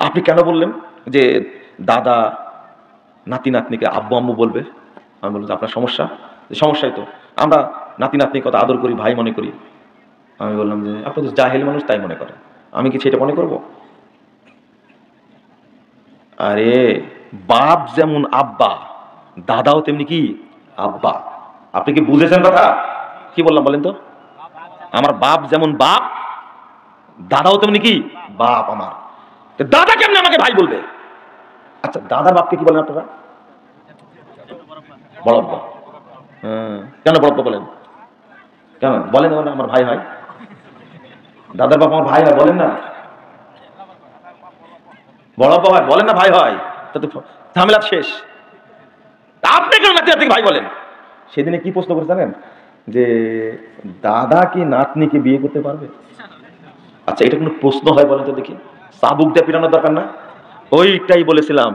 আপনি কেন বললেন যে দাদা নাতি নাতনিকে আব্বু আম্মু বলবে? আমি বললাম যে আপনার সমস্যা, সমস্যাই তো, আমরা নাতি নাতনির কথা আদর করি, ভাই মনে করি। আমি বললাম যে আপনাদের জাহেল মানুষ তাই মনে করে, আমি কি সেটা মনে করব? আরে বাপ যেমন আব্বা, দাদাও তেমনি কি আব্বা। আপনি কি বুঝেছেন কথা? কি বললাম বলেন তো? আমার বাপ যেমন বাপ, দাদাও তেমনি কি বাপ আমার। দাদা কেমনে আমাকে ভাই বলবে? আচ্ছা দাদার বাপকে কি বলেন আপনারা? বড় আব্বা। কেন বড় আব্বা বলেন? কেন বলেন না আমার ভাই হয়? দাদার বাপ আমার ভাই হয় বলেন না? বড় আব্বা হয় বলেন না, ভাই হয়? তা তো ঝামেলা শেষ। আপনি কেন নাতি নাতনিকে ভাই বলেন? সেদিনে কি প্রশ্ন করে জানেন? যে দাদা কি নাতনিকে বিয়ে করতে পারবে? আচ্ছা এটা কোনো প্রশ্ন হয় বলেন তো দেখি? চাবুক দিয়ে পিটানোর দরকার না? ওইটাই বলেছিলাম।